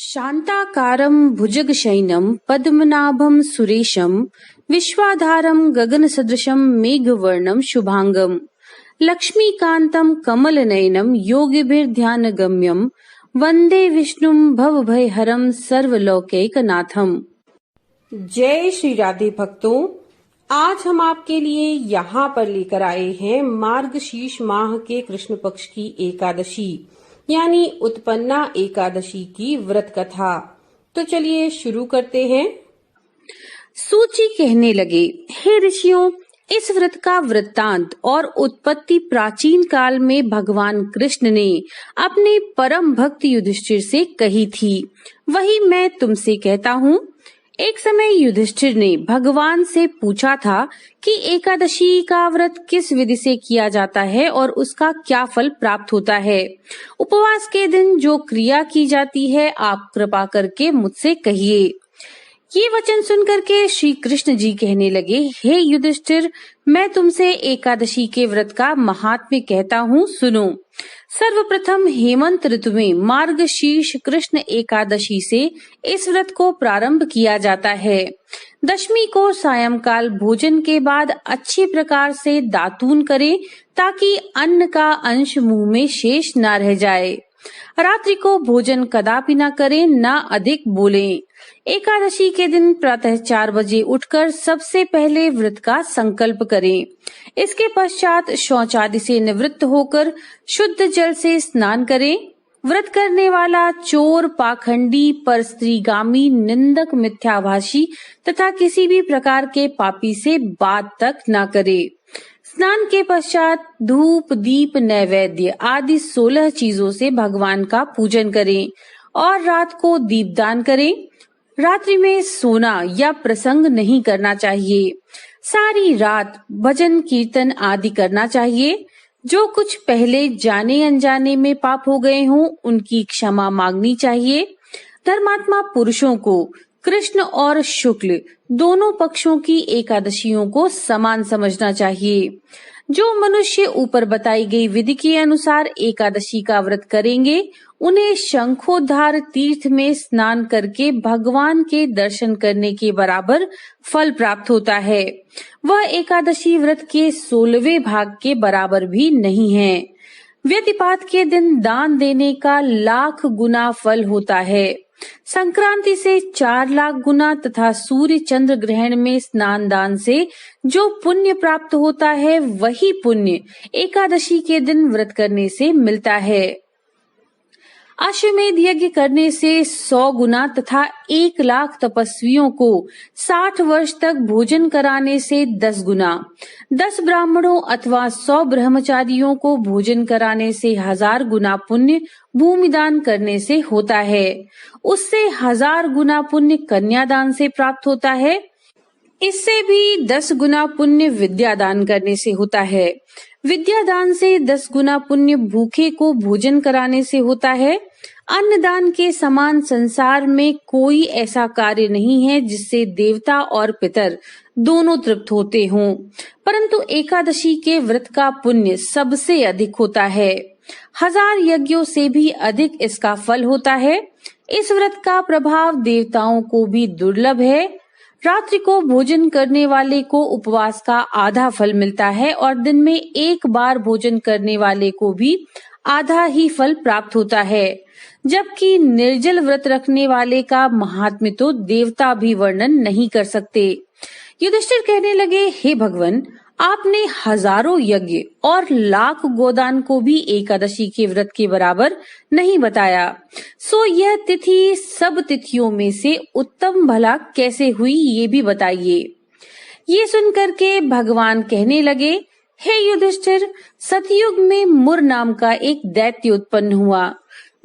शांताकारं भुजगशयनं पद्मनाभं सुरेशं विश्वाधारं गगनसदृशं मेघवर्णं शुभांगं लक्ष्मीकान्तं कमलनयनं योगिभिर्ध्यानगम्यं वंदे विष्णुं भवभयहरं सर्वलोकैकनाथम। जय श्री राधे भक्तों, आज हम आपके लिए यहाँ पर लेकर आए हैं मार्गशीर्ष माह के कृष्ण पक्ष की एकादशी यानी उत्पन्ना एकादशी की व्रत कथा। तो चलिए शुरू करते हैं। सूची कहने लगे, हे ऋषियों, इस व्रत का वृत्तांत और उत्पत्ति प्राचीन काल में भगवान कृष्ण ने अपने परम भक्त युधिष्ठिर से कही थी, वही मैं तुमसे कहता हूँ। एक समय युधिष्ठिर ने भगवान से पूछा था कि एकादशी का व्रत किस विधि से किया जाता है और उसका क्या फल प्राप्त होता है। उपवास के दिन जो क्रिया की जाती है आप कृपा करके मुझसे कहिए। ये वचन सुनकर के श्री कृष्ण जी कहने लगे, हे युधिष्ठिर, मैं तुमसे एकादशी के व्रत का महात्म्य कहता हूँ, सुनो। सर्वप्रथम हेमंत ऋतु में मार्गशीर्ष कृष्ण एकादशी से इस व्रत को प्रारंभ किया जाता है। दशमी को सायंकाल भोजन के बाद अच्छी प्रकार से दातून करें ताकि अन्न का अंश मुंह में शेष न रह जाए। रात्रि को भोजन कदापि न करें, न अधिक बोलें। एकादशी के दिन प्रातः 4 बजे उठकर सबसे पहले व्रत का संकल्प करें। इसके पश्चात शौचादि से निवृत्त होकर शुद्ध जल से स्नान करें। व्रत करने वाला चोर, पाखंडी, परस्त्रीगामी, निंदक, मिथ्याभाषी तथा किसी भी प्रकार के पापी से बात तक न करे। स्नान के पश्चात धूप, दीप, नैवेद्य आदि 16 चीजों से भगवान का पूजन करें और रात को दीपदान करें। रात्रि में सोना या प्रसंग नहीं करना चाहिए। सारी रात भजन कीर्तन आदि करना चाहिए। जो कुछ पहले जाने अनजाने में पाप हो गए हों उनकी क्षमा मांगनी चाहिए। धर्मात्मा पुरुषों को कृष्ण और शुक्ल दोनों पक्षों की एकादशियों को समान समझना चाहिए। जो मनुष्य ऊपर बताई गई विधि के अनुसार एकादशी का व्रत करेंगे उन्हें शंखोद्धार तीर्थ में स्नान करके भगवान के दर्शन करने के बराबर फल प्राप्त होता है। वह एकादशी व्रत के 16वें भाग के बराबर भी नहीं है। व्यतिपात के दिन दान देने का 1,00,000 गुना फल होता है। संक्रांति से 4 लाख गुना तथा सूर्य चंद्र ग्रहण में स्नान दान से जो पुण्य प्राप्त होता है वही पुण्य एकादशी के दिन व्रत करने से मिलता है। अश्वमेध यज्ञ करने से 100 गुना तथा 1,00,000 तपस्वियों को 60 वर्ष तक भोजन कराने से 10 गुना, 10 ब्राह्मणों अथवा 100 ब्रह्मचारियों को भोजन कराने से 1000 गुना पुण्य भूमिदान करने से होता है। उससे 1000 गुना पुण्य कन्यादान से प्राप्त होता है। इससे भी 10 गुना पुण्य विद्यादान करने से होता है। विद्यादान से 10 गुना पुण्य भूखे को भोजन कराने से होता है। अन्नदान के समान संसार में कोई ऐसा कार्य नहीं है जिससे देवता और पितर दोनों तृप्त होते हों, परंतु एकादशी के व्रत का पुण्य सबसे अधिक होता है। 1000 यज्ञों से भी अधिक इसका फल होता है। इस व्रत का प्रभाव देवताओं को भी दुर्लभ है। रात्रि को भोजन करने वाले को उपवास का आधा फल मिलता है और दिन में एक बार भोजन करने वाले को भी आधा ही फल प्राप्त होता है, जबकि निर्जल व्रत रखने वाले का महात्म्य तो देवता भी वर्णन नहीं कर सकते। युधिष्ठिर कहने लगे, हे भगवान, आपने हजारों यज्ञ और 1,00,000 गोदान को भी एकादशी के व्रत के बराबर नहीं बताया, सो यह तिथि सब तिथियों में से उत्तम भला कैसे हुई ये भी बताइए। ये सुनकर के भगवान कहने लगे, हे युधिष्ठिर, सतयुग में मुर नाम का एक दैत्य उत्पन्न हुआ।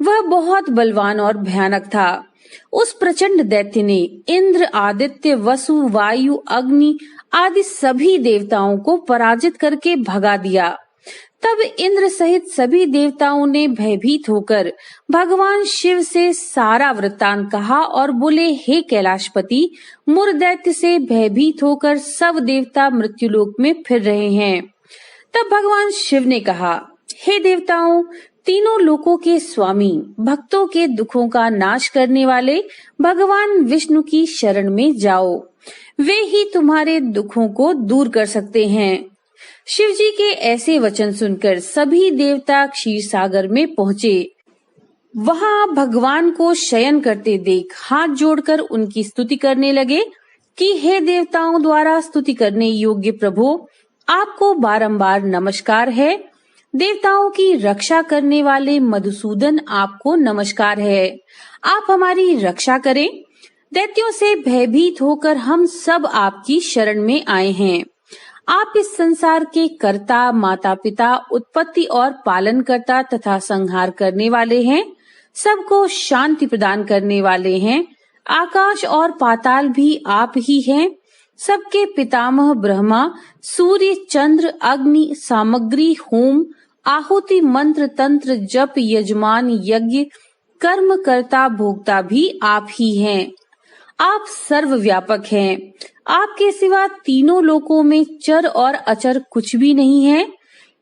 वह बहुत बलवान और भयानक था। उस प्रचंड दैत्य ने इंद्र, आदित्य, वसु, वायु, अग्नि आदि सभी देवताओं को पराजित करके भगा दिया। तब इंद्र सहित सभी देवताओं ने भयभीत होकर भगवान शिव से सारा वृत्तांत कहा और बोले, हे कैलाशपति, मुर दैत्य से भयभीत होकर सब देवता मृत्युलोक में फिर रहे हैं। तब भगवान शिव ने कहा, हे देवताओं, तीनों लोकों के स्वामी, भक्तों के दुखों का नाश करने वाले भगवान विष्णु की शरण में जाओ। वे ही तुम्हारे दुखों को दूर कर सकते हैं। शिव जी के ऐसे वचन सुनकर सभी देवता क्षीर सागर में पहुँचे। वहां भगवान को शयन करते देख हाथ जोड़कर उनकी स्तुति करने लगे कि हे देवताओं द्वारा स्तुति करने योग्य प्रभु, आपको बारंबार नमस्कार है। देवताओं की रक्षा करने वाले मधुसूदन, आपको नमस्कार है। आप हमारी रक्षा करें। दैत्यों से भयभीत होकर हम सब आपकी शरण में आए हैं। आप इस संसार के कर्ता, माता पिता, उत्पत्ति और पालन करता तथा संहार करने वाले हैं। सबको शांति प्रदान करने वाले हैं। आकाश और पाताल भी आप ही हैं। सबके पितामह ब्रह्मा, सूर्य, चंद्र, अग्नि, सामग्री, होम, आहुति, मंत्र, तंत्र, जप, यजमान, यज्ञ, कर्म कर्ता, भोक्ता भी आप ही हैं। आप सर्वव्यापक हैं। आपके सिवा तीनों लोकों में चर और अचर कुछ भी नहीं है।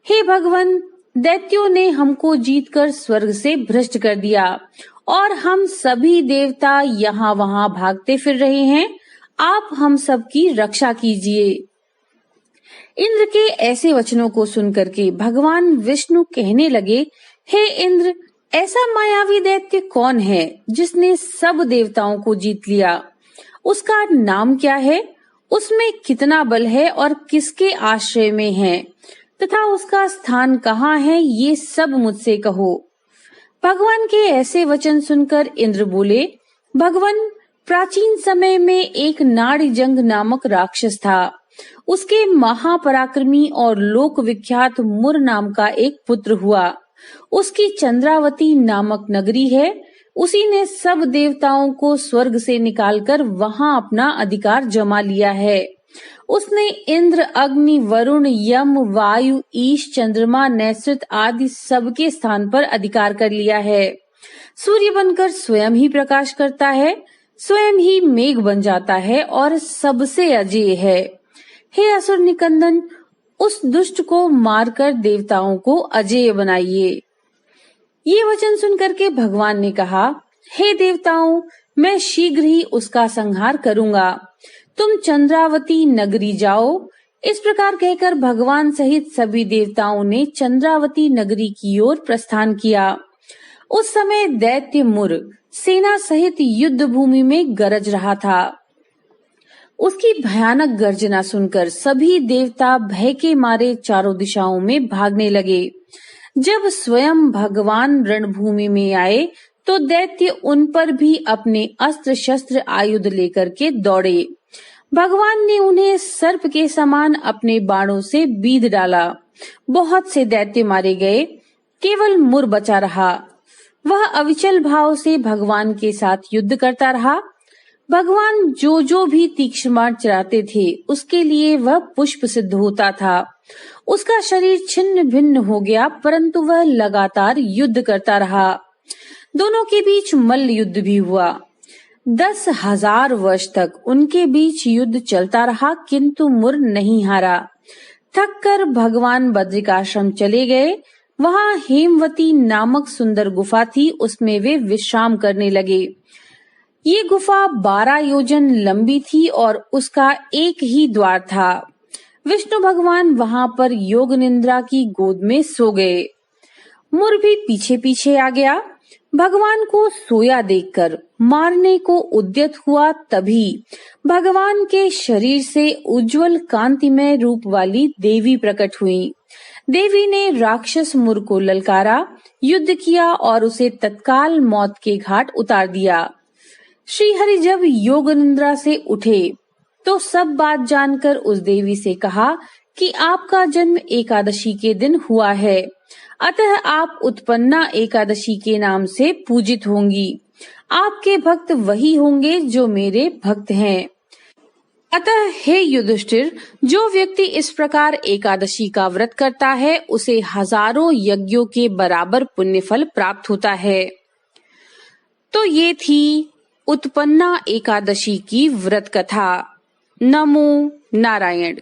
हे भगवान, दैत्यों ने हमको जीतकर स्वर्ग से भ्रष्ट कर दिया और हम सभी देवता यहाँ वहाँ भागते फिर रहे हैं। आप हम सबकी रक्षा कीजिए। इंद्र के ऐसे वचनों को सुनकर के भगवान विष्णु कहने लगे, हे इंद्र, ऐसा मायावी दैत्य कौन है जिसने सब देवताओं को जीत लिया? उसका नाम क्या है? उसमें कितना बल है और किसके आश्रय में है तथा उसका स्थान कहाँ है? ये सब मुझसे कहो। भगवान के ऐसे वचन सुनकर इंद्र बोले, भगवान, प्राचीन समय में एक नाड़ीजंग नामक राक्षस था। उसके महापराक्रमी और लोक विख्यात मुर नाम का एक पुत्र हुआ। उसकी चंद्रावती नामक नगरी है। उसी ने सब देवताओं को स्वर्ग से निकालकर वहां अपना अधिकार जमा लिया है। उसने इंद्र, अग्नि, वरुण, यम, वायु, ईश, चंद्रमा, नैसृत आदि सबके स्थान पर अधिकार कर लिया है। सूर्य बनकर स्वयं ही प्रकाश करता है, स्वयं ही मेघ बन जाता है और सबसे अजेय है। हे असुर निकंदन, उस दुष्ट को मारकर देवताओं को अजेय बनाइए। ये वचन सुनकर के भगवान ने कहा, हे देवताओं, मैं शीघ्र ही उसका संहार करूंगा। तुम चंद्रावती नगरी जाओ। इस प्रकार कहकर भगवान सहित सभी देवताओं ने चंद्रावती नगरी की ओर प्रस्थान किया। उस समय दैत्य मुर सेना सहित युद्ध भूमि में गरज रहा था। उसकी भयानक गर्जना सुनकर सभी देवता भय के मारे चारों दिशाओं में भागने लगे। जब स्वयं भगवान रणभूमि में आए तो दैत्य उन पर भी अपने अस्त्र शस्त्र आयुध लेकर के दौड़े। भगवान ने उन्हें सर्प के समान अपने बाणों से बीध डाला। बहुत से दैत्य मारे गए, केवल मुर बचा रहा। वह अविचल भाव से भगवान के साथ युद्ध करता रहा। भगवान जो भी तीक्ष्ण बाण चलाते थे उसके लिए वह पुष्प सिद्ध होता था। उसका शरीर छिन्न भिन्न हो गया, परंतु वह लगातार युद्ध करता रहा। दोनों के बीच मल्ल युद्ध भी हुआ। 10,000 वर्ष तक उनके बीच युद्ध चलता रहा, किंतु मुर नहीं हारा। थककर भगवान बद्रिकाश्रम चले गए। वहां हेमवती नामक सुंदर गुफा थी, उसमें वे विश्राम करने लगे। ये गुफा 12 योजन लंबी थी और उसका एक ही द्वार था। विष्णु भगवान वहां पर योग निद्रा की गोद में सो गए। मुर भी पीछे पीछे आ गया। भगवान को सोया देखकर मारने को उद्यत हुआ, तभी भगवान के शरीर से उज्जवल कांतिमय रूप वाली देवी प्रकट हुई। देवी ने राक्षस मुर को ललकारा, युद्ध किया और उसे तत्काल मौत के घाट उतार दिया। श्री हरि जब योग निद्रा से उठे तो सब बात जानकर उस देवी से कहा कि आपका जन्म एकादशी के दिन हुआ है, अतः आप उत्पन्ना एकादशी के नाम से पूजित होंगी। आपके भक्त वही होंगे जो मेरे भक्त हैं। अतः हे युधिष्ठिर, जो व्यक्ति इस प्रकार एकादशी का व्रत करता है उसे हजारों यज्ञों के बराबर पुण्य फल प्राप्त होता है। तो ये थी उत्पन्ना एकादशी की व्रत कथा। नमो नारायण।